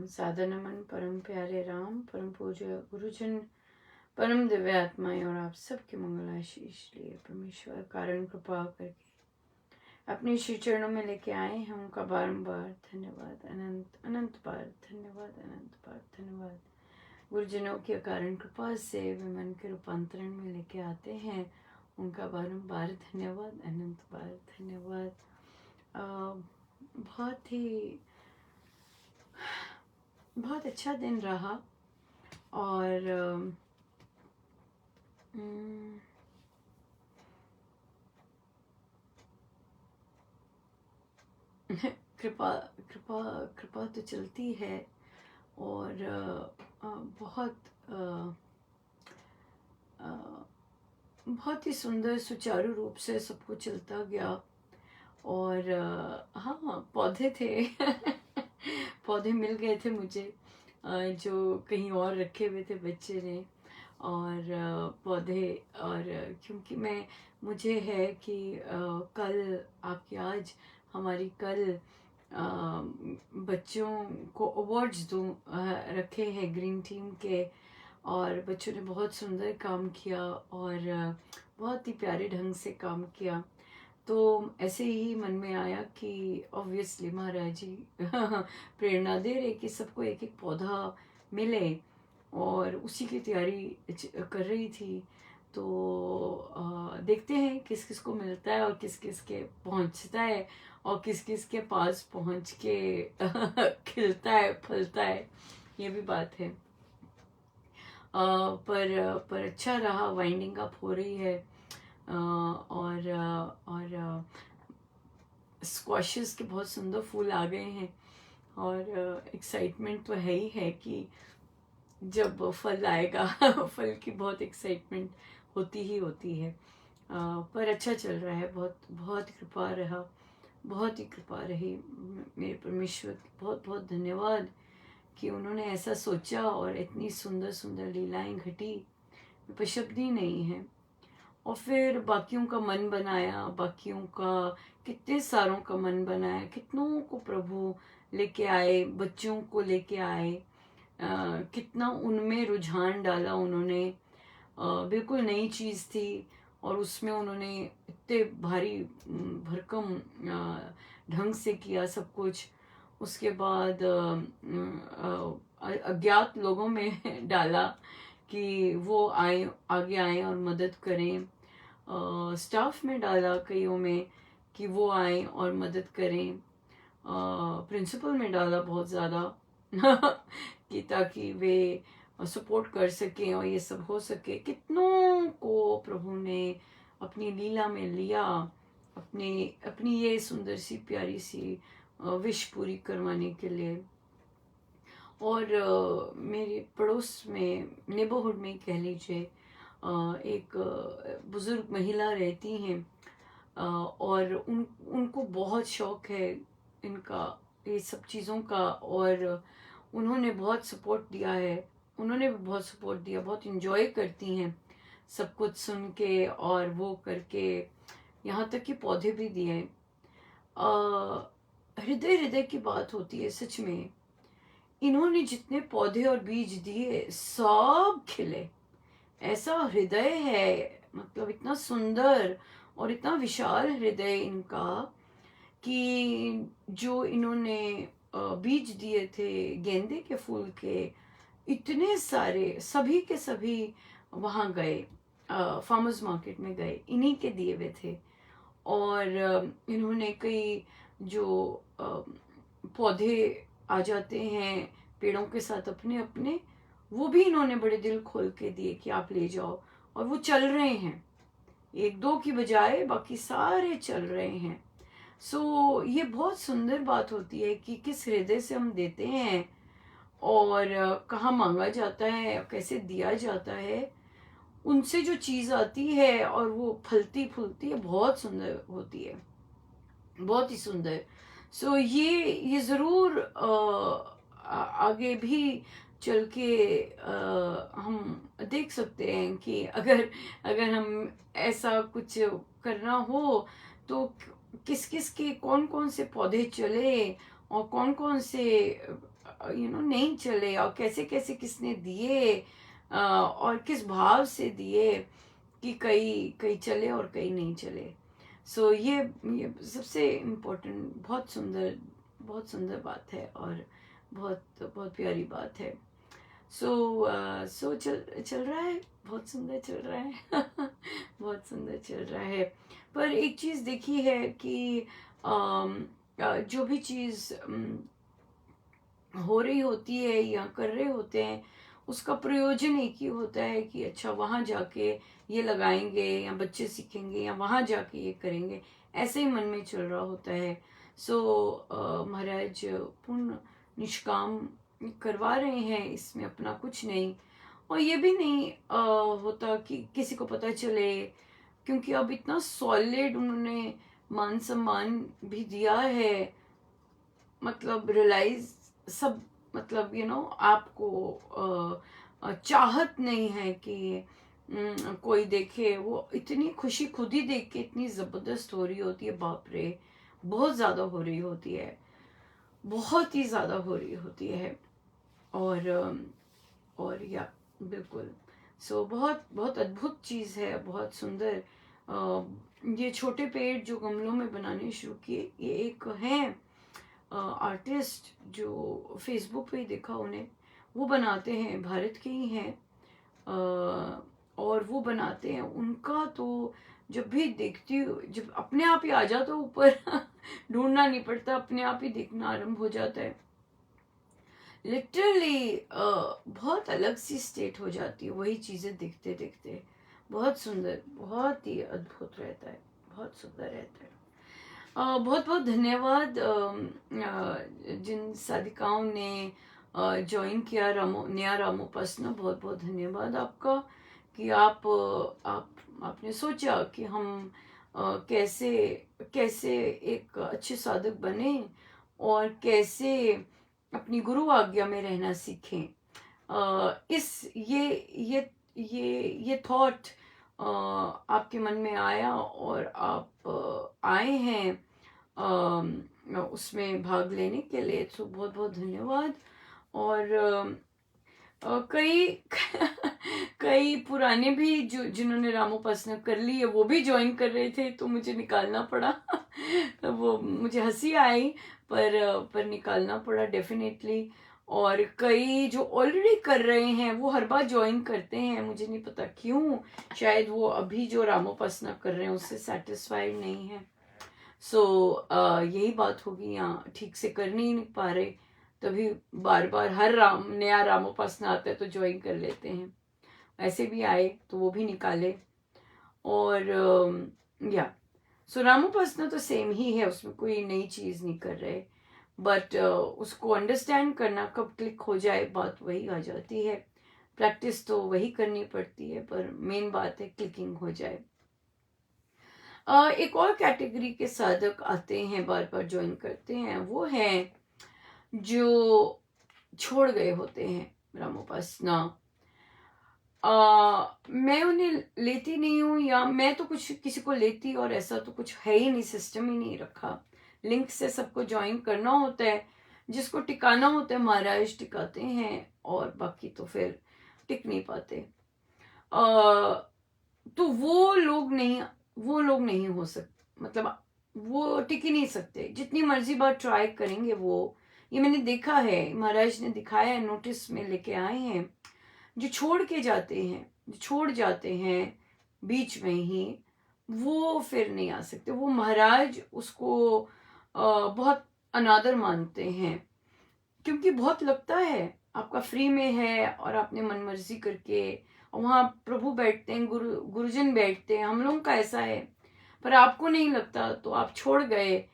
सादर नमन परम प्यारे राम, परम पूज्य गुरुजन, परम दिव्य आत्माएं और आप सबके मंगल आशीष लिए परमेश्वर कारण कृपा करके अपने श्री चरणों में लेके आए हैं। उनका बारंबार धन्यवाद, अनंत अनंत बार धन्यवाद, अनंत बार धन्यवाद। गुरुजनों की अकारण कृपा से वे मन के रूपांतरण में लेके आते हैं। उनका बारंबार धन्यवाद, अनंत बार धन्यवाद। बहुत अच्छा दिन रहा और कृपा कृपा कृपा तो चलती है और बहुत ही सुंदर सुचारू रूप से सब कुछ चलता गया। और हाँ, पौधे थे पौधे मिल गए थे मुझे, जो कहीं और रखे हुए थे बच्चे ने। और पौधे, और क्योंकि मुझे है कि कल आपकी आज हमारी कल बच्चों को अवार्ड्स दूँ रखे हैं ग्रीन टीम के। और बच्चों ने बहुत सुंदर काम किया और बहुत ही प्यारे ढंग से काम किया। तो ऐसे ही मन में आया कि ऑब्वियसली महाराज जी प्रेरणा दे रहे कि सबको एक एक पौधा मिले, और उसी की तैयारी कर रही थी। तो देखते हैं किस किस को मिलता है और किस किस के पहुंचता है और किस किस के पास पहुंच के खिलता है फलता है, ये भी बात है। पर अच्छा रहा, वाइंडिंग अप हो रही है। और स्क्वाशेस के बहुत सुंदर फूल आ गए हैं और एक्साइटमेंट तो है ही है कि जब फल आएगा फल की बहुत एक्साइटमेंट होती ही होती है। पर अच्छा चल रहा है, बहुत बहुत कृपा रहा, बहुत ही कृपा रही मेरे परमेश्वर की। बहुत बहुत धन्यवाद कि उन्होंने ऐसा सोचा और इतनी सुंदर सुंदर लीलाएं घटी, उपशब्द ही नहीं है। और फिर बाकियों का मन बनाया, बाकियों का कितने सारों का मन बनाया, कितनों को प्रभु लेके आए, बच्चों को लेके आए, कितना उनमें रुझान डाला उन्होंने। बिल्कुल नई चीज़ थी और उसमें उन्होंने इतने भारी भरकम ढंग से किया सब कुछ। उसके बाद अज्ञात लोगों में डाला कि वो आए, आगे आए और मदद करें। स्टाफ में डाला कईयों में कि वो आए और मदद करें। प्रिंसिपल में डाला बहुत ज़्यादा कि ताकि वे सपोर्ट कर सकें और ये सब हो सके। कितनों को प्रभु ने अपनी लीला में लिया, अपनी ये सुंदर सी प्यारी सी विश पूरी करवाने के लिए। और मेरे पड़ोस में, नेबरहुड में कह लीजिए, एक बुजुर्ग महिला रहती हैं और उनको बहुत शौक है इनका, ये सब चीज़ों का। और उन्होंने बहुत सपोर्ट दिया है, उन्होंने भी बहुत सपोर्ट दिया, बहुत इंजॉय करती हैं सब कुछ सुन के और वो करके, यहाँ तक कि पौधे भी दिए। हृदय हृदय की बात होती है सच में। इन्होंने जितने पौधे और बीज दिए सब खिले। ऐसा हृदय है, मतलब इतना सुंदर और इतना विशाल हृदय इनका कि जो इन्होंने बीज दिए थे गेंदे के फूल के, इतने सारे, सभी के सभी वहाँ गए, फार्मर्स मार्केट में गए, इन्हीं के दिए हुए थे। और इन्होंने कई जो पौधे आ जाते हैं पेड़ों के साथ अपने अपने, वो भी इन्होंने बड़े दिल खोल के दिए कि आप ले जाओ। और वो चल रहे हैं, एक दो की बजाय बाकी सारे चल रहे हैं। सो ये बहुत सुंदर बात होती है कि किस हृदय से हम देते हैं और कहाँ मांगा जाता है, कैसे दिया जाता है। उनसे जो चीज़ आती है और वो फलती फूलती है, बहुत सुंदर होती है, बहुत ही सुंदर। सो ये ज़रूर आगे भी चल के हम देख सकते हैं कि अगर हम ऐसा कुछ करना हो तो किस किस के कौन कौन से पौधे चले और कौन कौन से नहीं चले, और कैसे कैसे किसने दिए, और किस भाव से दिए कि कई कई चले और कई नहीं चले। सो ये सबसे इम्पोर्टेंट, बहुत सुंदर बात है, और बहुत बहुत प्यारी बात है। सो चल चल रहा है, बहुत सुंदर चल रहा है। बहुत सुंदर चल रहा है। पर एक चीज़ देखी है कि जो भी चीज़ हो रही होती है या कर रहे होते हैं, उसका प्रयोजन एक ही होता है कि अच्छा वहाँ जाके ये लगाएंगे, या बच्चे सीखेंगे, या वहाँ जाके ये करेंगे, ऐसे ही मन में चल रहा होता है। महाराज पूर्ण निष्काम करवा रहे हैं, इसमें अपना कुछ नहीं, और ये भी नहीं होता कि किसी को पता चले, क्योंकि अब इतना सॉलिड उन्होंने मान सम्मान भी दिया है, मतलब रियलाइज सब, मतलब आपको चाहत नहीं है कि कोई देखे, वो इतनी खुशी खुद ही देख के इतनी जबरदस्त हो रही होती है, बाप रे, बहुत ज्यादा हो रही होती है, बहुत ही ज्यादा हो रही होती है। और या बिल्कुल, बहुत बहुत अद्भुत चीज़ है, बहुत सुंदर। ये छोटे पेड़ जो गमलों में बनाने शुरू किए, ये एक हैं आर्टिस्ट जो फेसबुक पे ही देखा उन्हें, वो बनाते हैं, भारत के ही हैं, और वो बनाते हैं, उनका तो जब भी देखती हूँ, जब अपने आप ही आ जाता है ऊपर, ढूंढना नहीं पड़ता, अपने आप ही दिखना आरंभ हो जाता है, लिटरली बहुत अलग सी स्टेट हो जाती है वही चीज़ें दिखते दिखते। बहुत सुंदर, बहुत ही अद्भुत रहता है, बहुत सुंदर रहता है। बहुत बहुत धन्यवाद जिन साधिकाओं ने ज्वाइन किया नया रामोपासना, बहुत बहुत धन्यवाद आपका कि आपने सोचा कि हम कैसे कैसे एक अच्छे साधक बने, और कैसे अपनी गुरु आज्ञा में रहना सीखें। इस ये थॉट आपके मन में आया, और आप आए हैं उसमें भाग लेने के लिए, तो बहुत बहुत धन्यवाद। और कई कई पुराने भी जो जिन्होंने रामोपासना कर ली है, वो भी ज्वाइन कर रहे थे, तो मुझे निकालना पड़ा। वो मुझे हंसी आई, पर निकालना पड़ा डेफिनेटली। और कई जो ऑलरेडी कर रहे हैं, वो हर बार ज्वाइन करते हैं, मुझे नहीं पता क्यों, शायद वो अभी जो रामोपासना कर रहे हैं उससे सेटिस्फाइड नहीं है। यही बात होगी, यहाँ ठीक से कर नहीं पा रहे, तभी बार बार हर नया रामोपासना आता है तो ज्वाइन कर लेते हैं। ऐसे भी आए तो वो भी निकाले। और या रामोपासना तो सेम ही है, उसमें कोई नई चीज नहीं कर रहे, बट उसको अंडरस्टैंड करना, कब क्लिक हो जाए बात वही आ जाती है। प्रैक्टिस तो वही करनी पड़ती है, पर मेन बात है क्लिकिंग हो जाए। एक और कैटेगरी के साधक आते हैं, बार बार ज्वाइन करते हैं, वो हैं जो छोड़ गए होते हैं रामोपासना। मैं उन्हें लेती नहीं हूँ, या मैं तो कुछ किसी को लेती, और ऐसा तो कुछ है ही नहीं, सिस्टम ही नहीं रखा, लिंक से सबको ज्वाइन करना होता है, जिसको टिकाना होता है महाराज टिकाते हैं, और बाकी तो फिर टिक नहीं पाते। तो वो लोग नहीं हो सकते, मतलब वो टिक ही नहीं सकते, जितनी मर्जी बार ट्राई करेंगे वो। ये मैंने देखा है, महाराज ने दिखाया है, नोटिस में लेके आए हैं, जो छोड़ जाते हैं बीच में ही, वो फिर नहीं आ सकते। वो महाराज उसको बहुत अनादर मानते हैं, क्योंकि बहुत लगता है आपका फ्री में है, और आपने मन मर्जी करके, और वहाँ प्रभु बैठते हैं, गुरुजन बैठते हैं, हम लोगों का ऐसा है, पर आपको नहीं लगता तो आप छोड़ गए,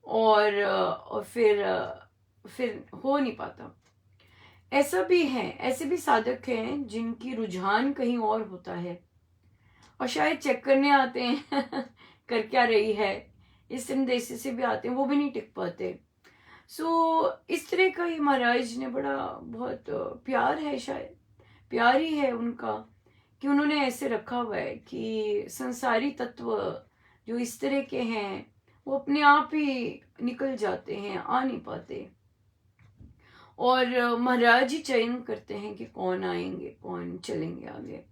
और फिर हो नहीं पाता। ऐसा भी है, ऐसे भी साधक हैं जिनकी रुझान कहीं और होता है, और शायद चेक करने आते हैं कर क्या रही है, इस देश से भी आते हैं, वो भी नहीं टिक पाते। इस तरह का ही महाराज ने बड़ा बहुत प्यार है, शायद प्यार ही है उनका, कि उन्होंने ऐसे रखा हुआ है कि संसारी तत्व जो इस तरह के हैं, वो अपने आप ही निकल जाते हैं, आ नहीं पाते। और महाराज ही चयन करते हैं कि कौन आएंगे कौन चलेंगे आगे।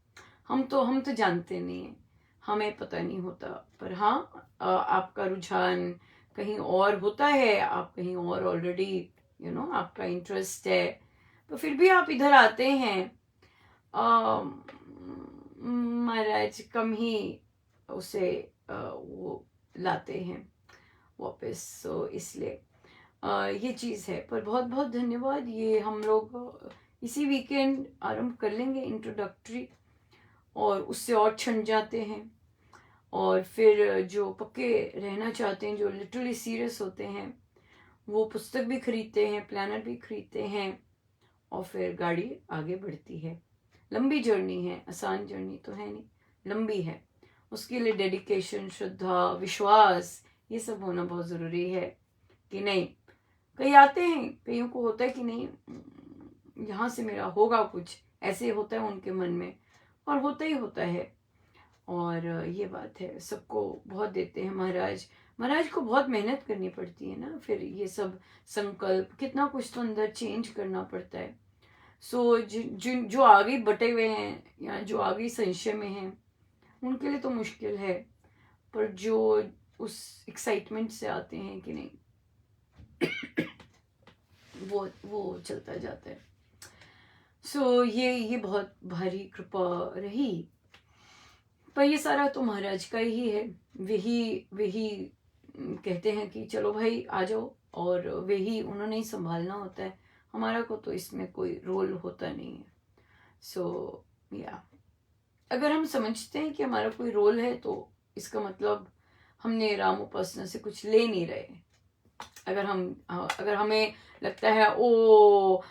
हम तो जानते नहीं हैं, हमें पता नहीं होता। पर हाँ, आपका रुझान कहीं और होता है, आप कहीं और ऑलरेडी आपका इंटरेस्ट है, तो फिर भी आप इधर आते हैं। महाराज कम ही उसे वो लाते हैं वापस, सो इसलिए ये चीज़ है। पर बहुत बहुत धन्यवाद। ये हम लोग इसी वीकेंड आरंभ कर लेंगे इंट्रोडक्टरी, और उससे और छंट जाते हैं। और फिर जो पक्के रहना चाहते हैं, जो लिटरली सीरियस होते हैं, वो पुस्तक भी खरीदते हैं, प्लानर भी खरीदते हैं, और फिर गाड़ी आगे बढ़ती है। लंबी जर्नी है, आसान जर्नी तो है नहीं, लंबी है। उसके लिए डेडिकेशन, श्रद्धा, विश्वास, ये सब होना बहुत ज़रूरी है कि नहीं। कई आते हैं, कईयों को होता है कि नहीं यहाँ से मेरा होगा कुछ, ऐसे होता है उनके मन में, और होता ही होता है। और ये बात है, सबको बहुत देते हैं महाराज। महाराज को बहुत मेहनत करनी पड़ती है ना, फिर ये सब संकल्प, कितना कुछ तो अंदर चेंज करना पड़ता है। सो जिन जो आगे बटे हुए हैं या जो आगे संशय में हैं, उनके लिए तो मुश्किल है। पर जो उस एक्साइटमेंट से आते हैं कि नहीं, वो चलता जाता है। सो ये बहुत भारी कृपा रही। पर ये सारा तो महाराज का ही है। वही कहते हैं कि चलो भाई आ जाओ, और वही उन्होंने ही संभालना होता है। हमारा को तो इसमें कोई रोल होता नहीं है। सो या अगर हम समझते हैं कि हमारा कोई रोल है, तो इसका मतलब हमने राम उपासना से कुछ ले नहीं रहे। अगर हमें लगता है ओ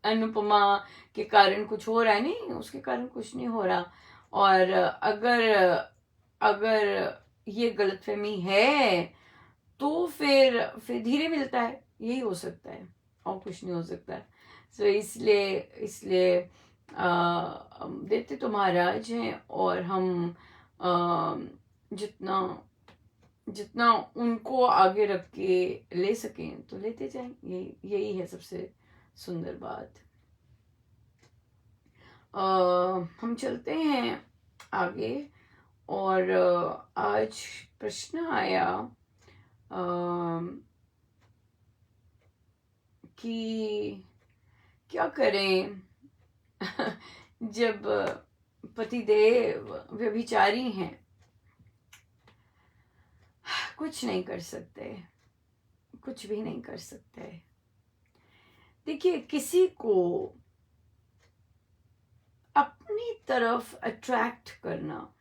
अनुपमा के कारण कुछ हो रहा है, नहीं, उसके कारण कुछ नहीं हो रहा। और अगर ये गलतफहमी है, तो फिर धीरे मिलता है, यही हो सकता है, और कुछ नहीं हो सकता। सो इसलिए देते तो महाराज हैं, और हम जितना उनको आगे रख के ले सकें तो लेते जाएं। यही है सबसे सुंदर बात। हम चलते हैं आगे। और आज प्रश्न आया कि क्या करें जब पतिदेव व्यभिचारी हैं, कुछ नहीं कर सकते, कुछ भी नहीं कर सकते। देखिए, किसी को अपनी तरफ अट्रैक्ट करना,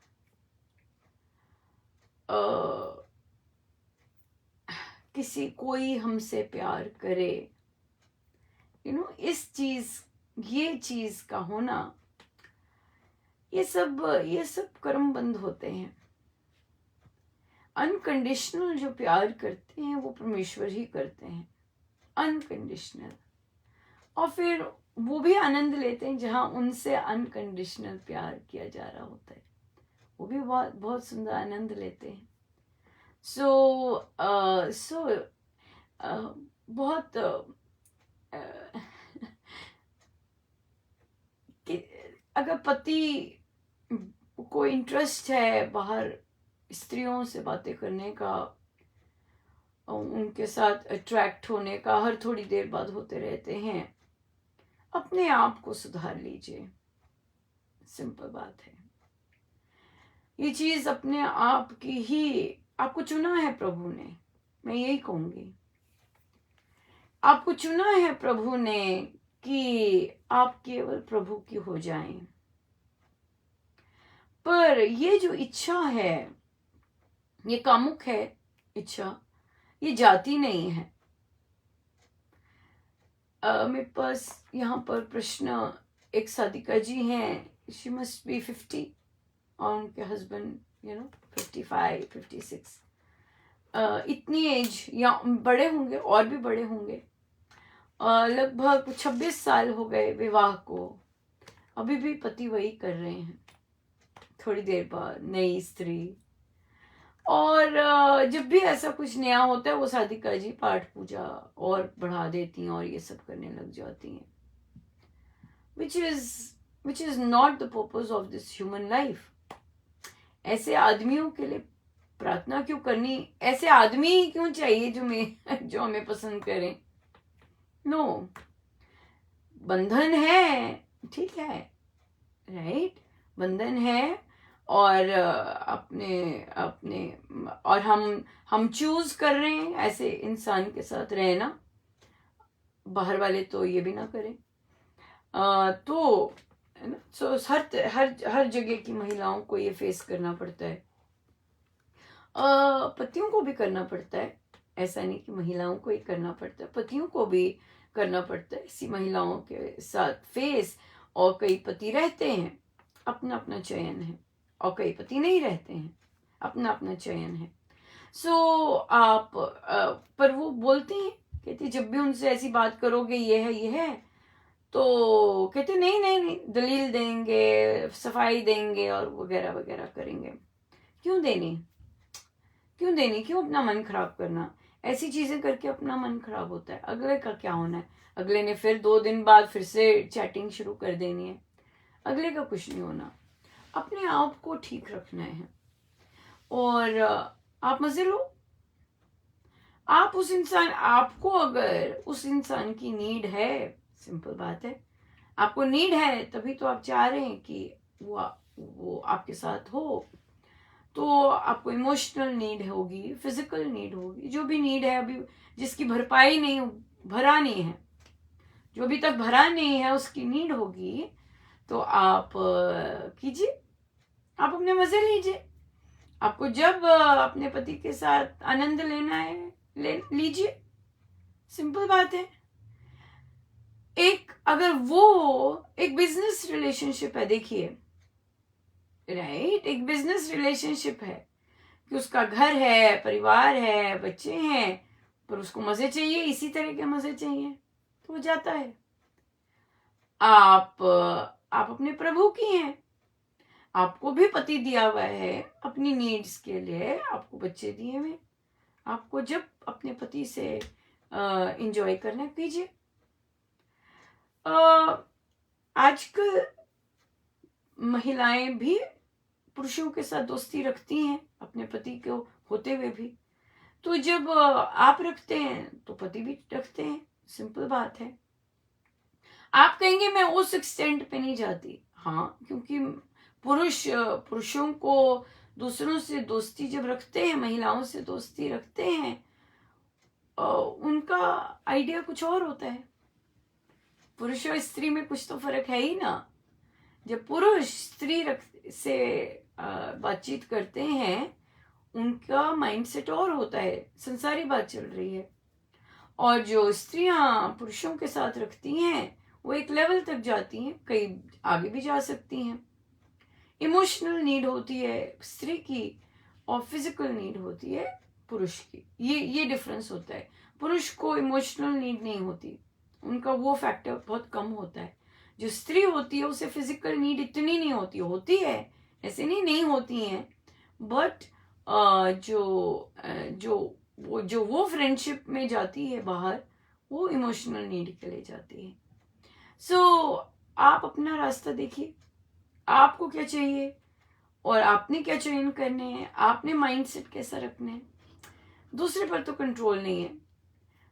कोई हमसे प्यार करे, ये चीज का होना, ये सब कर्म बंद होते हैं। अनकंडीशनल जो प्यार करते हैं वो परमेश्वर ही करते हैं, अनकंडीशनल। और फिर वो भी आनंद लेते हैं जहां उनसे अनकंडीशनल प्यार किया जा रहा होता है, वो भी बहुत बहुत सुंदर आनंद लेते हैं। बहुत अगर पति को इंटरेस्ट है बाहर स्त्रियों से बातें करने का, उनके साथ अट्रैक्ट होने का, हर थोड़ी देर बाद होते रहते हैं, अपने आप को सुधार लीजिए। सिंपल बात है। ये चीज अपने आप की ही, आपको चुना है प्रभु ने, मैं यही कहूंगी, आपको चुना है प्रभु ने कि आप केवल प्रभु की हो जाएं। पर ये जो इच्छा है, ये कामुक है इच्छा, ये जाति नहीं है। मेरे पास यहाँ पर प्रश्न, एक साधिका जी हैं, शी मस्ट बी 50, और उनके हस्बैंड 55, 56, इतनी एज, या बड़े होंगे, और भी बड़े होंगे, लगभग 26 साल हो गए विवाह को, अभी भी पति वही कर रहे हैं। थोड़ी देर बाद नई स्त्री, और जब भी ऐसा कुछ नया होता है वो साधिका जी पाठ पूजा और बढ़ा देती हैं और ये सब करने लग जाती हैं, which is not the purpose of this human life. ऐसे आदमियों के लिए प्रार्थना क्यों करनी, ऐसे आदमी क्यों चाहिए जो हमें पसंद करें? नो, बंधन है, ठीक है, राइट, बंधन है, और अपने अपने और हम चूज कर रहे हैं ऐसे इंसान के साथ रहना। बाहर वाले तो ये भी ना करें। तो है ना, सो हर हर हर जगह की महिलाओं को ये फेस करना पड़ता है, पतियों को भी करना पड़ता है। ऐसा नहीं कि महिलाओं को ही करना पड़ता है, पतियों को भी करना पड़ता है ऐसी महिलाओं के साथ फेस। और कई पति रहते हैं, अपना अपना चयन है, और कई पति नहीं रहते हैं, अपना अपना चयन है। सो आप पर वो बोलते हैं, कहते जब भी उनसे ऐसी बात करोगे ये है, तो कहते नहीं नहीं नहीं, दलील देंगे, सफाई देंगे और वगैरह वगैरह करेंगे। क्यों देनी, क्यों अपना मन खराब करना? ऐसी चीजें करके अपना मन खराब होता है, अगले का क्या होना है? अगले ने फिर 2 दिन बाद फिर से चैटिंग शुरू कर देनी है, अगले का कुछ नहीं होना। अपने आप को ठीक रखना है, और आप मजे लो। आप उस इंसान, आपको अगर उस इंसान की नीड है, सिंपल बात है, आपको नीड है तभी तो आप चाह रहे हैं कि वो आपके साथ हो। तो आपको इमोशनल नीड होगी, फिजिकल नीड होगी, जो भी नीड है अभी जिसकी भरपाई नहीं, भरा नहीं है, जो अभी तक भरा नहीं है उसकी नीड होगी, तो आप कीजिए, आप अपने मजे लीजिए। आपको जब अपने पति के साथ आनंद लेना है लीजिए, सिंपल बात है। अगर वो एक बिजनेस रिलेशनशिप है, देखिए, राइट, एक बिजनेस रिलेशनशिप है कि उसका घर है, परिवार है, बच्चे हैं, पर उसको मजे चाहिए, इसी तरह के मजे चाहिए, तो वो जाता है। आप अपने प्रभु की हैं, आपको भी पति दिया हुआ है अपनी नीड्स के लिए, आपको बच्चे दिए हुए, आपको जब अपने पति से एंजॉय करना कीजिए। आजकल महिलाएं भी पुरुषों के साथ दोस्ती रखती हैं अपने पति को होते हुए भी, तो जब आप रखते हैं तो पति भी रखते हैं, सिंपल बात है। आप कहेंगे मैं उस एक्सटेंट पे नहीं जाती, हाँ, क्योंकि पुरुषों को दूसरों से दोस्ती जब रखते हैं, महिलाओं से दोस्ती रखते हैं, उनका आइडिया कुछ और होता है। पुरुष और स्त्री में कुछ तो फर्क है ही ना। जब पुरुष स्त्री से बातचीत करते हैं, उनका माइंडसेट और होता है, संसारी बात चल रही है, और जो स्त्रियां पुरुषों के साथ रखती हैं वो एक लेवल तक जाती हैं, कई आगे भी जा सकती हैं। इमोशनल नीड होती है स्त्री की, और फिजिकल नीड होती है पुरुष की। ये डिफरेंस होता है। पुरुष को इमोशनल नीड नहीं होती, उनका वो फैक्टर बहुत कम होता है। जो स्त्री होती है उसे फिजिकल नीड इतनी नहीं होती है, ऐसे नहीं होती हैं, बट जो वो फ्रेंडशिप में जाती है बाहर, वो इमोशनल नीड के लिए जाती है। सो आप अपना रास्ता देखिए, आपको क्या चाहिए और आपने क्या चयन करने हैं, आपने माइंडसेट कैसा रखना है। दूसरे पर तो कंट्रोल नहीं है,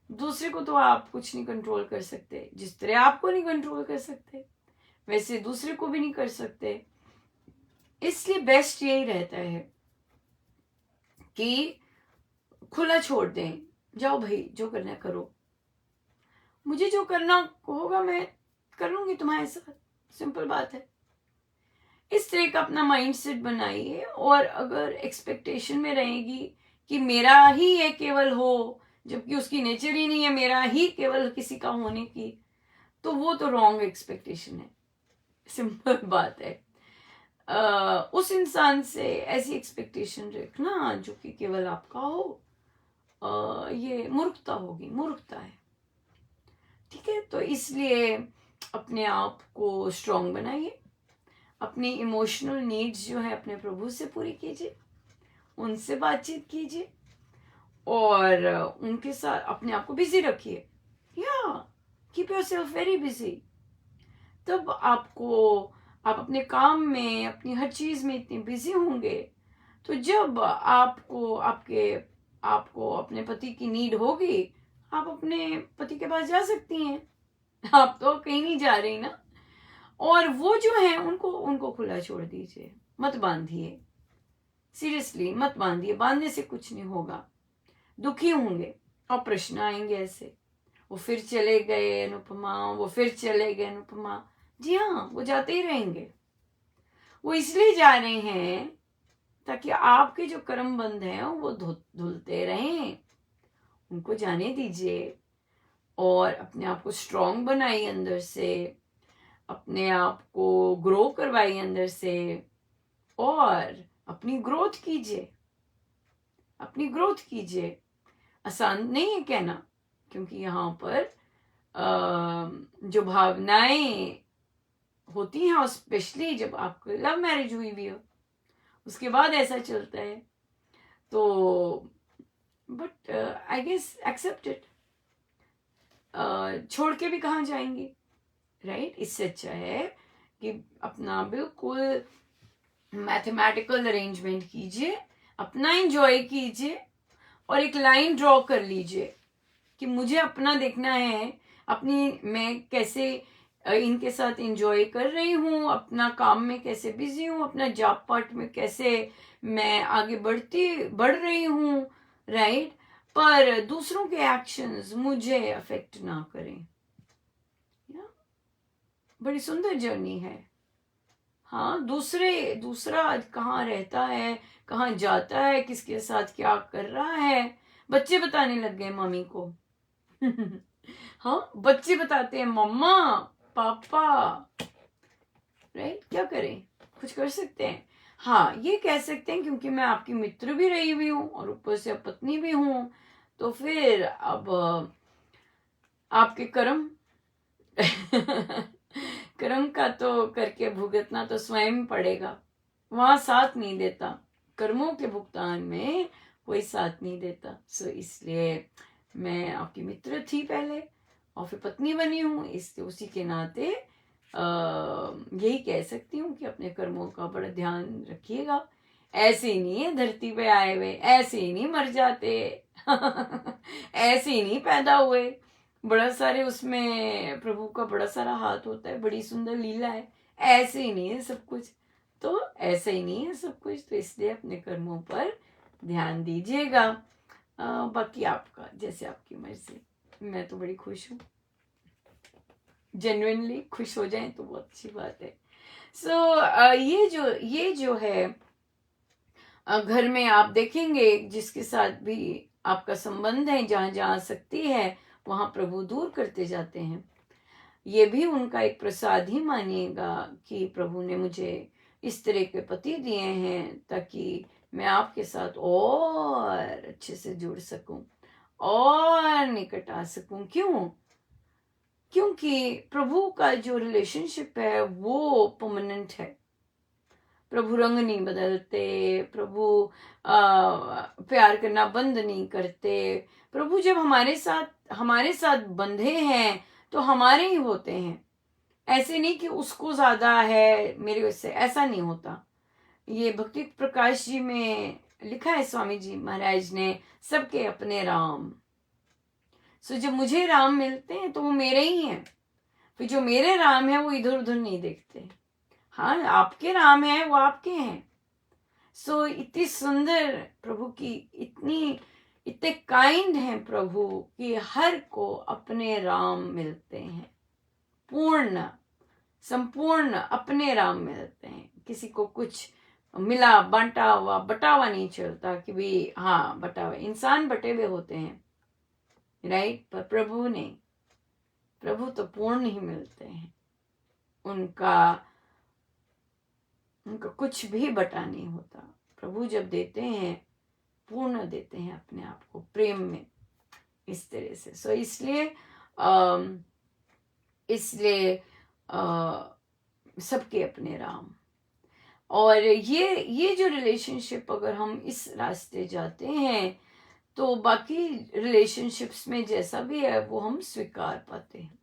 दूसरे को तो आप कुछ नहीं कंट्रोल कर सकते। जिस तरह आपको नहीं कंट्रोल कर सकते, वैसे दूसरे को भी नहीं कर सकते। इसलिए बेस्ट यही रहता है कि खुला छोड़ दें, जाओ भाई जो करना करो, मुझे जो करना होगा मैं कर लूंगी तुम्हारे साथ, सिंपल बात है। इस तरह का अपना माइंडसेट बनाइए, और अगर एक्सपेक्टेशन में रहेगी कि मेरा ही ये केवल हो, जबकि उसकी नेचर ही नहीं है मेरा ही केवल किसी का होने की, तो वो तो रॉन्ग एक्सपेक्टेशन है, सिंपल बात है। उस इंसान से ऐसी एक्सपेक्टेशन रखना जो कि केवल आपका हो, ये मूर्खता होगी, मूर्खता है, ठीक है। तो इसलिए अपने आप को स्ट्रांग बनाइए, अपनी इमोशनल नीड्स जो है अपने प्रभु से पूरी कीजिए, उनसे बातचीत कीजिए और उनके साथ अपने आप को बिजी रखिए। या keep your self very busy. तब आप अपने काम में, अपनी हर चीज में इतने बिजी होंगे, तो जब आपको अपने पति की नीड होगी, आप अपने पति के पास जा सकती हैं। आप तो कहीं नहीं जा रही ना। और वो जो है उनको खुला छोड़ दीजिए, मत बांधिए। सीरियसली मत बांधिए, बांधने से कुछ नहीं होगा। दुखी होंगे और प्रश्न आएंगे ऐसे, वो फिर चले गए अनुपमा, वो फिर चले गए अनुपमा। जी हाँ, वो जाते ही रहेंगे। वो इसलिए जा रहे हैं ताकि आपके जो कर्म बंध हैं वो धुलते रहें। उनको जाने दीजिए और अपने आप को स्ट्रांग बनाइए अंदर से, अपने आप को ग्रो करवाइए अंदर से और अपनी ग्रोथ कीजिए, अपनी ग्रोथ कीजिए। आसान नहीं है कहना, क्योंकि यहाँ पर जो भावनाएं होती हैं, और स्पेशली जब आपको लव मैरिज हुई भी हो, उसके बाद ऐसा चलता है, तो but I guess accept it. छोड़ के भी कहाँ जाएंगी, राइट? इससे अच्छा है कि अपना बिल्कुल मैथमेटिकल अरेंजमेंट कीजिए, अपना एंजॉय कीजिए और एक लाइन ड्रॉ कर लीजिए कि मुझे अपना देखना है, अपनी मैं कैसे इनके साथ एंजॉय कर रही हूँ, अपना काम में कैसे बिजी हूँ, अपना जॉब पार्ट में कैसे मैं आगे बढ़ रही हूँ, राइट? पर दूसरों के एक्शंस मुझे अफेक्ट ना करें। बड़ी सुंदर जर्नी है। हाँ, दूसरा कहाँ रहता है, कहाँ जाता है, किसके साथ क्या कर रहा है, बच्चे बताने लग गए मम्मी को। हाँ, बच्चे बताते हैं मम्मा, पापा, राइट? क्या करें, कुछ कर सकते हैं? हाँ, ये कह सकते हैं क्योंकि मैं आपकी मित्र भी रही हुई हूँ और ऊपर से पत्नी भी हूँ, तो फिर अब आपके कर्म कर्म का तो करके भुगतना तो स्वयं पड़ेगा। वहां साथ नहीं देता, कर्मों के भुगतान में कोई साथ नहीं देता। सो इसलिए मैं आपकी मित्र थी पहले और फिर पत्नी बनी हूँ, इसलिए उसी के नाते यही कह सकती हूँ कि अपने कर्मों का बड़ा ध्यान रखिएगा। ऐसे ही नहीं है धरती पे आए हुए, ऐसे ही नहीं मर जाते ऐसे ही नहीं पैदा हुए, बड़ा सारे उसमें प्रभु का बड़ा सारा हाथ होता है, बड़ी सुंदर लीला है। ऐसे ही नहीं है सब कुछ, तो ऐसे ही नहीं है सब कुछ, तो इसलिए अपने कर्मों पर ध्यान दीजिएगा। बाकी आपका जैसे आपकी मर्जी। मैं तो बड़ी खुश हूँ, जेन्युइनली खुश हो जाए तो बहुत अच्छी बात है। सो ये जो है घर में आप देखेंगे जिसके साथ भी आपका संबंध है, जहां जहां शक्ति है वहां प्रभु दूर करते जाते हैं। ये भी उनका एक प्रसाद ही मानिएगा कि प्रभु ने मुझे इस तरह के पति दिए हैं ताकि मैं आपके साथ और अच्छे से जुड़ सकूं और निकट आ सकूं। क्योंकि प्रभु का जो रिलेशनशिप है वो परमानेंट है। प्रभु रंग नहीं बदलते, प्रभु प्यार करना बंद नहीं करते। प्रभु जब हमारे साथ बंधे हैं तो हमारे ही होते हैं। ऐसे नहीं कि उसको ज्यादा है मेरे से, ऐसा नहीं होता। ये भक्ति प्रकाश जी में लिखा है, स्वामी जी महाराज ने, सबके अपने राम। सो जब मुझे राम मिलते हैं तो वो मेरे ही हैं। फिर जो मेरे राम है वो इधर उधर नहीं देखते। हाँ, आपके राम है वो आपके हैं। सो इतनी सुंदर प्रभु की, इतने काइंड हैं प्रभु कि हर को अपने राम मिलते हैं। पूर्ण संपूर्ण अपने राम मिलते हैं। किसी को कुछ मिला बटावा नहीं चलता कि भी हाँ बटावा, इंसान बटे हुए होते हैं, राइट? पर प्रभु नहीं, प्रभु तो पूर्ण ही मिलते हैं। उनका कुछ भी बटा नहीं होता। प्रभु जब देते हैं पूर्ण देते हैं अपने आप को प्रेम में, इस तरह से। सो इसलिए सबके अपने राम। और ये जो रिलेशनशिप अगर हम इस रास्ते जाते हैं तो बाकी रिलेशनशिप्स में जैसा भी है वो हम स्वीकार पाते हैं,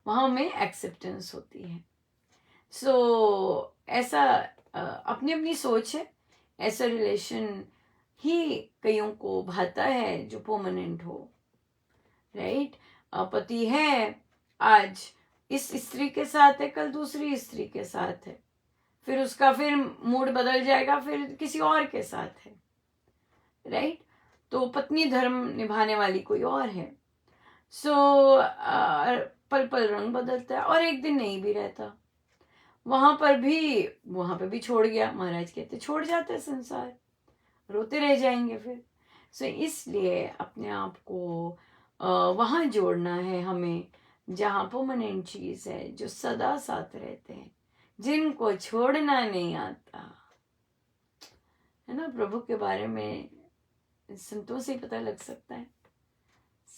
वहाँ हमें एक्सेप्टेंस होती है। ऐसा अपनी अपनी सोच है, ऐसा रिलेशन ही कईयों को भाता है जो परमानेंट हो, राइट। पति है, आज इस स्त्री के साथ है, कल दूसरी स्त्री के साथ है, फिर उसका फिर मूड बदल जाएगा, फिर किसी और के साथ है, राइट। तो पत्नी धर्म निभाने वाली कोई और है। पल पल रंग बदलता है और एक दिन नहीं भी रहता। वहां पर भी छोड़ गया, महाराज कहते छोड़ जाता है संसार, रोते रह जाएंगे फिर। इसलिए अपने आप को वहां जोड़ना है हमें जहां परमानेंट चीज है, जो सदा साथ रहते हैं, जिनको छोड़ना नहीं आता, है ना। प्रभु के बारे में संतों से पता लग सकता है।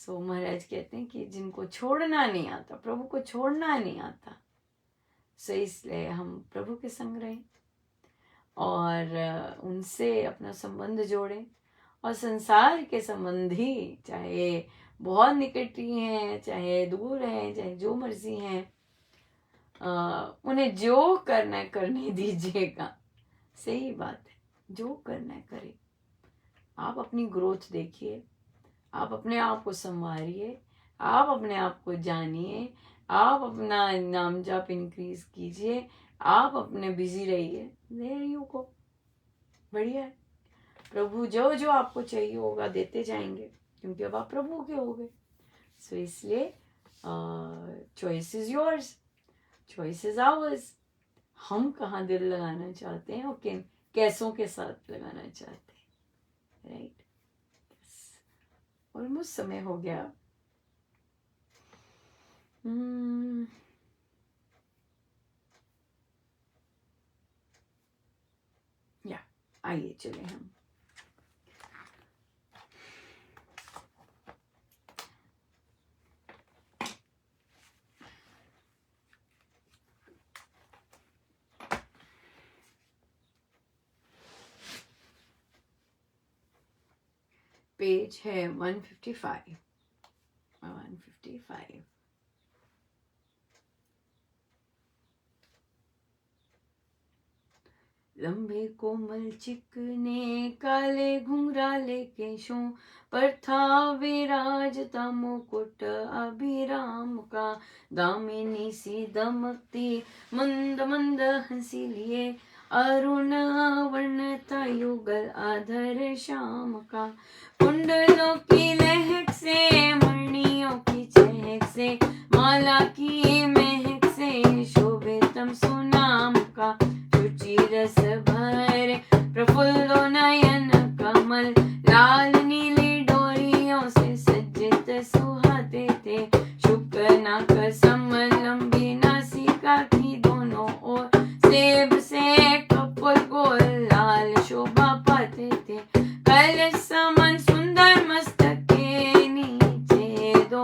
महाराज कहते हैं कि जिनको छोड़ना नहीं आता, प्रभु को छोड़ना नहीं आता, इसलिए हम प्रभु के संग रहें और उनसे अपना संबंध जोड़ें। और संसार के संबंधी चाहे बहुत निकटी हैं, चाहे दूर हैं, चाहे जो मर्जी हैं, उन्हें जो करना है करने दीजिएगा। सही बात है, जो करना है करें। आप अपनी ग्रोथ देखिए, आप अपने आप को संवारिए, आप अपने आप को जानिए, आप अपना नाम जाप इंक्रीज कीजिए, आप अपने बिजी रहिए। देयर यू गो, बढ़िया है। प्रभु जो जो आपको चाहिए होगा देते जाएंगे, क्योंकि अब आप प्रभु के हो गए। इसलिए choice is yours, choice is ours. हम कहाँ दिल लगाना चाहते हैं और किन कैसों के साथ लगाना चाहते हैं, राइट। ऑलमोस्ट समय हो गया। या आइए चले हम पेज है 155। लंबे कोमल चिकने काले घुंघराले केशों पर था विराजता मुकुट अभिराम का। दामिनी सी दमकती मंद मंद हंसी लिए, अरुण वर्णता युगल आधर श्याम का। कुंडलों की लहक से, मणियों की चहक से, माला की महक से शोभितम सुनाम का। रस भर प्रफुल्लो नयन कमल, लाल नीली डोरियों से सज्जित सुहाते थे। शुक्र नाक सम लंबी नासिका की दोनों ओर, सेब से कपूर को लाल शोभा पाते थे। कलश समन सुंदर मस्तक के नीचे दो,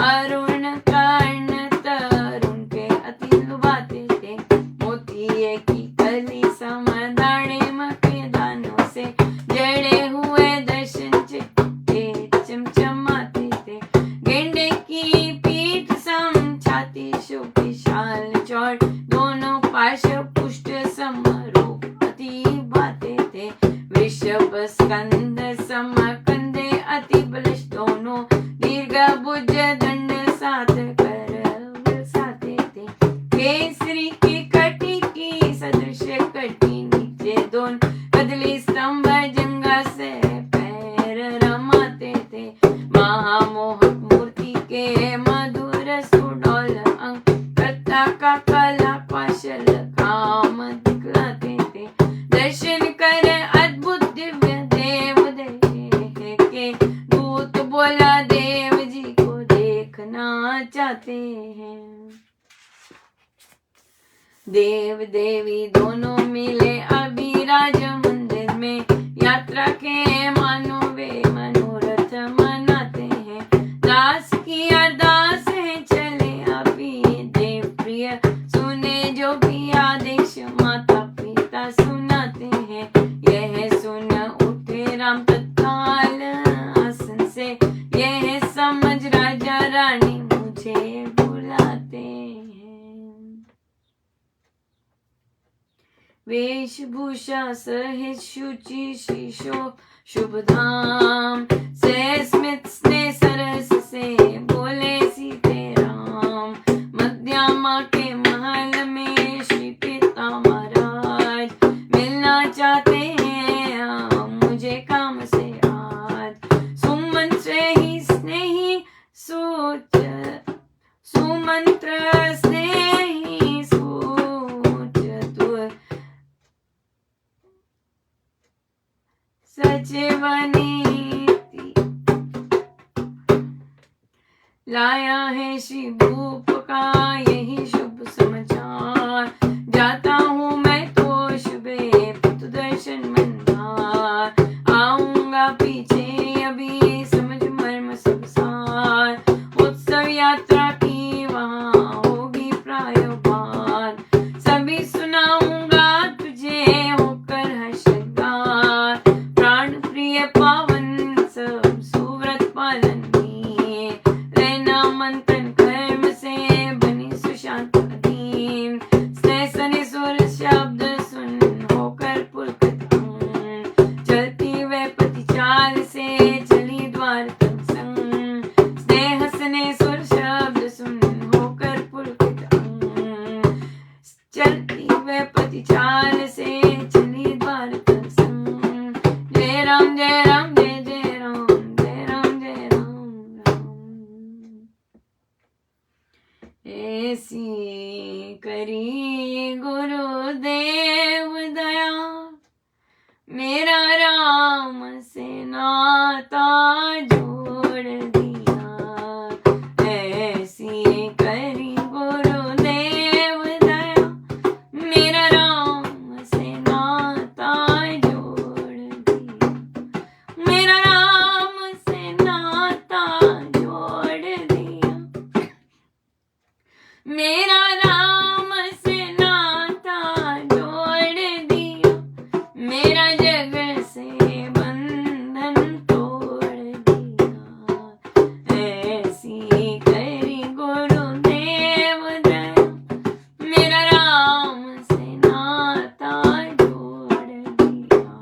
अरुण कर्ण तरुण के अति लुभाते थे। मोतिये की कली समदाने मके दानों से जड़े हुए दर्शन चिट्टे चमचमाते थे। गेंडे की पीठ सम छाती शुभ विशाल चौड़, दोनों पार्श्व पुष्ट समरूप अति भाते थे। वृषभ स्कंद सम कंधे अति बलिष्ठ, दोनों दीर्घ भुज दंड साथ कर साथे थे। केसरी की कटी की सदृश कटी नीचे दोन, कदली स्तंभ जंगा से पैर रमाते थे। महामोहक मूर्ति के मधुर सुडौल अंग, कर्ता का कला कौशल काम दिखलाते थे। दर्शन कर अद्भुत दिव्य देव देख के, दूत बोला देव जी को देखना चाहते हैं। देव देवी दोनों मिले अभिराज मंदिर में, यात्रा के मानो वे मनोरथ मनाते हैं। दास की अरदास है चले अभी देव प्रिय, सुने जो भी आदेश माता पिता वेशभूषा सहित शुचि शिशो शुभ धाम, से स्मित स्नेह सरस से बोले सीते राम, मध्यमा के महल में श्री पिता महाराज, मिलना चाहते हैं हम मुझे काम से आज, सुमंत्र ही स्नेही सोच, सुमंत्र स्नेही सोच तू सचिवनीति लाया है श्री भूप का यही शुभ समाचार, जाता हूँ मैं तो शुभे पुत दर्शन मंदार, आऊंगा पीछे अभी समझ मर्म सब सार, उत्सव यात्रा की वहाँ होगी प्राय बार, सभी सुनाऊंगा तुझे होकर हर्षगार, प्राण प्रिय पावन सब सुव्रत पालन में, रहना मंथन कर्म से बनी सुशांत अधीन, स्नेह सने सुर शब्द सुन होकर पुलकित अंग, चलती वह पति चाल से चली द्वार तक संग, स्नेह सने सुर शब्द सुन होकर पुलकित अंग, चलती वह पति चाल से चली द्वार तक संग, जय राम जय राम जय जय राम जय राम जय राम राम, ऐसी करी गुरुदेव दया, मेरा राम से नाता जोड़ दिया, ऐसी करी गुरुदेव दया, मेरा राम से नाता जोड़ दिया, मेरा राम से नाता जोड़ दिया, मेरा राम से नाता जोड़ दिया, मेरा जग से बंधन तोड़ दिया, ऐसी करी गुरुदेव दया, मेरा राम से नाता जोड़ दिया,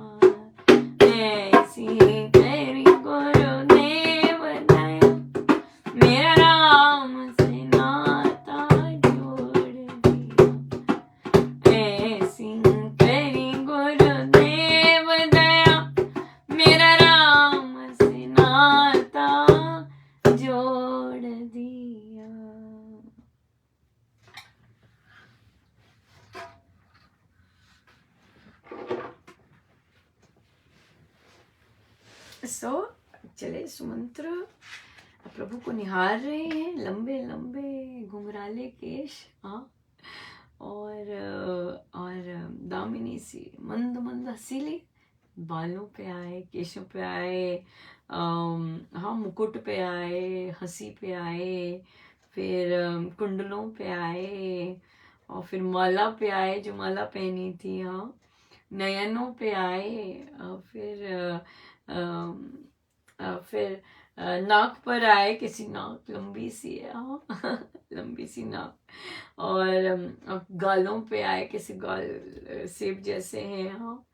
ऐसी करी गुरुदेव दया, मेरा राम से नाता जोड़ दिया, ऐसी करी गुरुदेव दया, मेरा राम से नाता जोड़ दिया। चले सुमंत्र प्रभु को निहार रहे हैं, लंबे लंबे घुंघराले केश, हाँ, और दामिनी सी मंद मंद हसीली, बालों पे आए, केशों पे आए, हाँ मुकुट पे आए, हंसी पे आए, फिर कुंडलों पे आए, और फिर माला पे आए जो माला पहनी थी, हाँ, नयनों पे आए, फिर नाक पर आए, किसी नाक लंबी सी है, हाँ लंबी सी नाक, और गालों पे आए, किसी गाल सेब जैसे हैं, हाँ,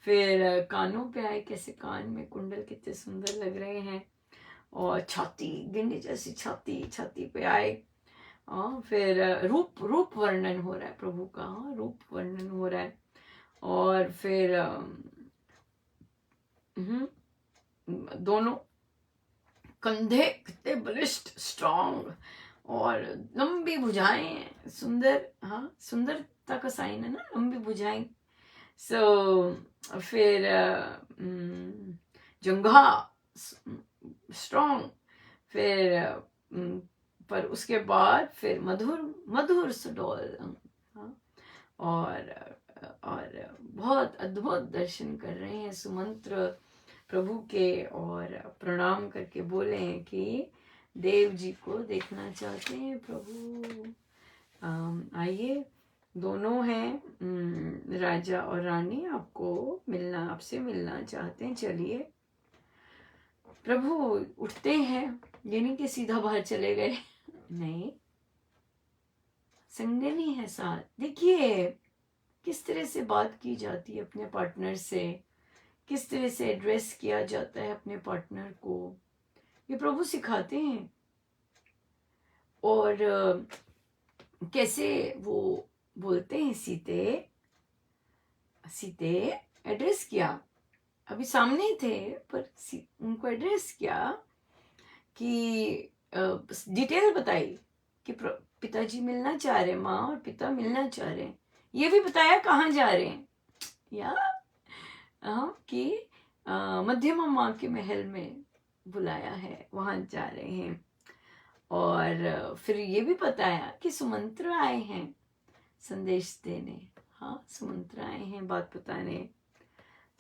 फिर कानों पे आए, कैसे कान में कुंडल कितने सुंदर लग रहे हैं, और छाती गिंडी जैसी छाती पे आए, हाँ, फिर रूप वर्णन हो रहा है प्रभु का, हाँ रूप वर्णन हो रहा है, और फिर दोनों कंधे कितने बलिष्ठ स्ट्रांग, और लंबी भुजाएं, सुंदर, हाँ सुंदरता का साइन है ना लंबी भुजाएं, फिर जंघा स्ट्रांग, फिर पर उसके बाद फिर मधुर सुडौल, हाँ, और बहुत अद्भुत दर्शन कर रहे हैं सुमंत्र प्रभु के, और प्रणाम करके बोले हैं कि देव जी को देखना चाहते हैं प्रभु, आइए, दोनों हैं राजा और रानी, आपसे मिलना चाहते हैं, चलिए। प्रभु उठते हैं, ये नहीं कि सीधा बाहर चले गए, नहीं, संगनी है साथ, देखिए किस तरह से बात की जाती है अपने पार्टनर से, किस तरह से एड्रेस किया जाता है अपने पार्टनर को, ये प्रभु सिखाते हैं। और कैसे वो बोलते हैं, सीते सीते एड्रेस किया, अभी सामने ही थे पर उनको एड्रेस किया कि डिटेल बताई कि पिताजी मिलना चाह रहे हैं, माँ और पिता मिलना चाह रहे हैं, ये भी बताया कहाँ जा रहे हैं, या कि मध्यमा माँ के महल में बुलाया है, वहां जा रहे हैं। और फिर ये भी बताया कि सुमंत्र आए हैं संदेश देने, हाँ सुमंत्र आए हैं बात बताने।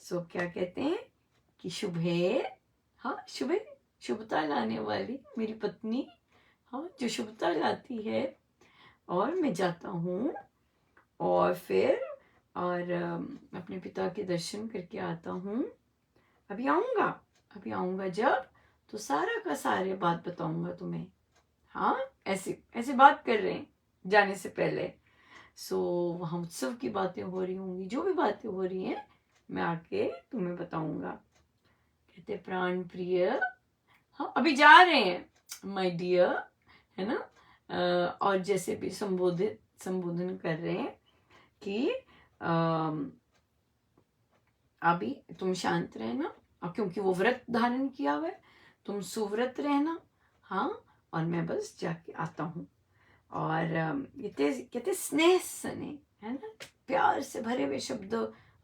सो क्या कहते हैं कि शुभे, हाँ शुभे, शुभता लाने वाली मेरी पत्नी, हाँ जो शुभता लाती है। और मैं जाता हूँ और फिर और अपने पिता के दर्शन करके आता हूँ। अभी आऊँगा जब तो सारा का सारे बात बताऊँगा तुम्हें। हाँ ऐसे ऐसे बात कर रहे हैं जाने से पहले। सो वहाँ उत्सव की बातें हो रही होंगी, जो भी बातें हो रही हैं मैं आके तुम्हें बताऊँगा। कहते प्राण प्रिय, हाँ अभी जा रहे हैं माय डियर, है ना। और जैसे भी संबोधन कर रहे हैं कि अभी तुम शांत रहना, और क्योंकि वो व्रत धारण किया हुआ है, तुम सुव्रत रहना, हाँ। और मैं बस जाके आता हूँ। और कहते स्नेह सने, है ना, प्यार से भरे हुए शब्द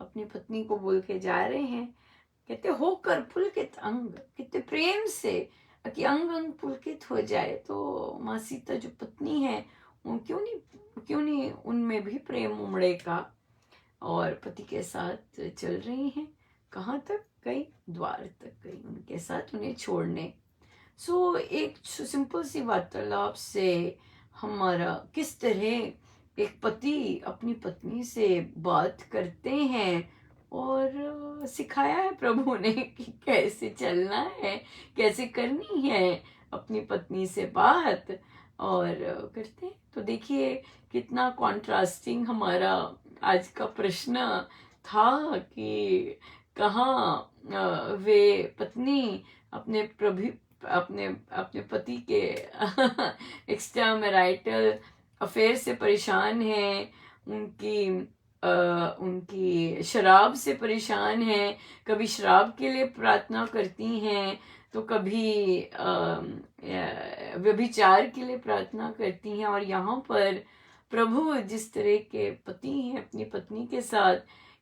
अपनी पत्नी को बोल के जा रहे हैं। कहते होकर पुलकित अंग, कितने प्रेम से कि अंग अंग पुलकित हो जाए। तो माँ सीता जो पत्नी है, उन क्यों नहीं उनमें भी प्रेम उमड़ेगा। और पति के साथ चल रही हैं, कहाँ तक गई, द्वार तक गई उनके साथ उन्हें छोड़ने। सो एक सिंपल सी वार्तालाप से हमारा किस तरह एक पति अपनी पत्नी से बात करते हैं, और सिखाया है प्रभु ने कि कैसे चलना है, कैसे करनी है अपनी पत्नी से बात, और करते हैं। तो देखिए कितना कॉन्ट्रास्टिंग हमारा आज का प्रश्न था कि कहाँ वे पत्नी अपने अपने अपने पति के एक्स्ट्रा मैरिटल अफेयर से परेशान है, उनकी शराब से परेशान है, कभी शराब के लिए प्रार्थना करती हैं, तो कभी व्यभिचार के लिए प्रार्थना करती हैं। और यहाँ पर प्रभु जिस तरह के पति हैं अपनी पत्नी के साथ,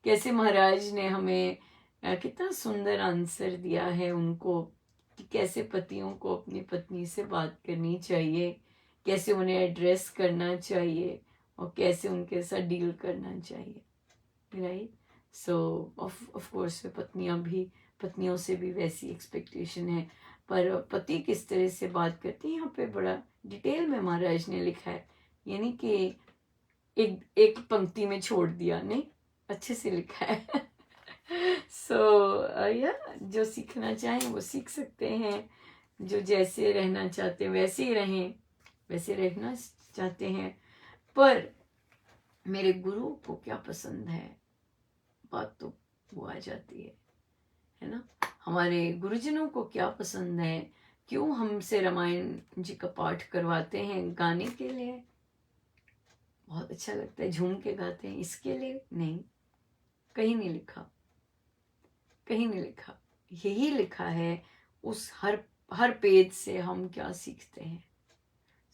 कैसे महाराज ने हमें कितना सुंदर आंसर दिया है उनको कि कैसे पतियों को अपनी पत्नी से बात करनी चाहिए, कैसे उन्हें एड्रेस करना चाहिए, और कैसे उनके साथ डील करना चाहिए, राइट। सो ऑफ कोर्स पत्नियों से भी वैसी एक्सपेक्टेशन है, पर पति किस तरह से बात करती है यहाँ पे बड़ा डिटेल में महाराज ने लिखा है, यानी कि एक पंक्ति में छोड़ दिया नहीं, अच्छे से लिखा है। सो या जो सीखना चाहें वो सीख सकते हैं, जो जैसे रहना चाहते हैं वैसे ही रहें, वैसे रहना चाहते हैं। पर मेरे गुरु को क्या पसंद है, बात तो वो आ जाती है ना। हमारे गुरुजनों को क्या पसंद है, क्यों हमसे रामायण जी का पाठ करवाते हैं, गाने के लिए बहुत अच्छा लगता है, झूम के गाते हैं, इसके लिए नहीं। कहीं नहीं लिखा, कहीं नहीं लिखा। यही लिखा है उस हर पेज से हम क्या सीखते हैं।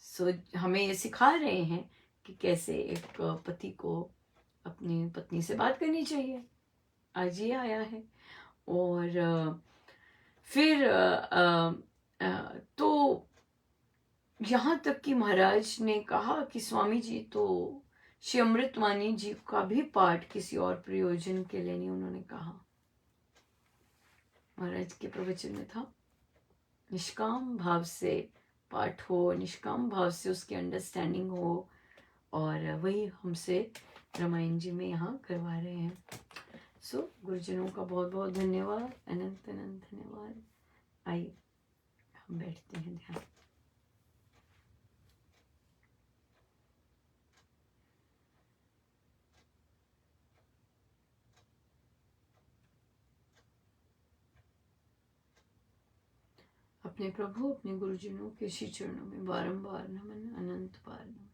सो हमें ये सिखा रहे हैं कि कैसे एक पति को अपनी पत्नी से बात करनी चाहिए, आज ये आया है। और फिर तो यहाँ तक कि महाराज ने कहा कि स्वामी जी तो श्री अमृतवाणी जी का भी पाठ किसी और प्रयोजन के लिए नहीं, उन्होंने कहा, महाराज के प्रवचन में था निष्काम भाव से पाठ हो, निष्काम भाव से उसकी अंडरस्टैंडिंग हो, और वही हमसे रामायण जी में यहाँ करवा रहे हैं। सो गुरुजनों का बहुत बहुत धन्यवाद, अनंत अनंत धन्यवाद। आइए हम बैठते हैं ध्यान। अपने प्रभु अपने गुरुजनों के श्री चरणों में बारंबार नमन, अनंत बार नमन।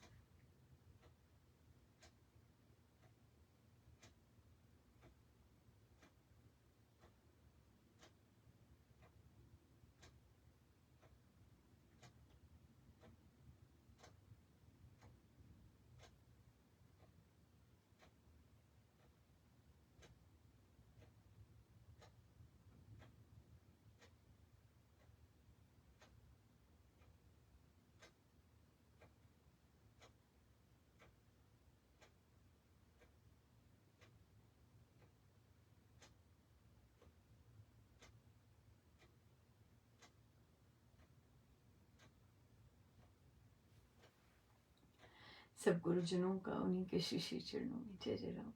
सब गुरुजनों का उन्हीं के श्री श्री चरणों में जय जय राम।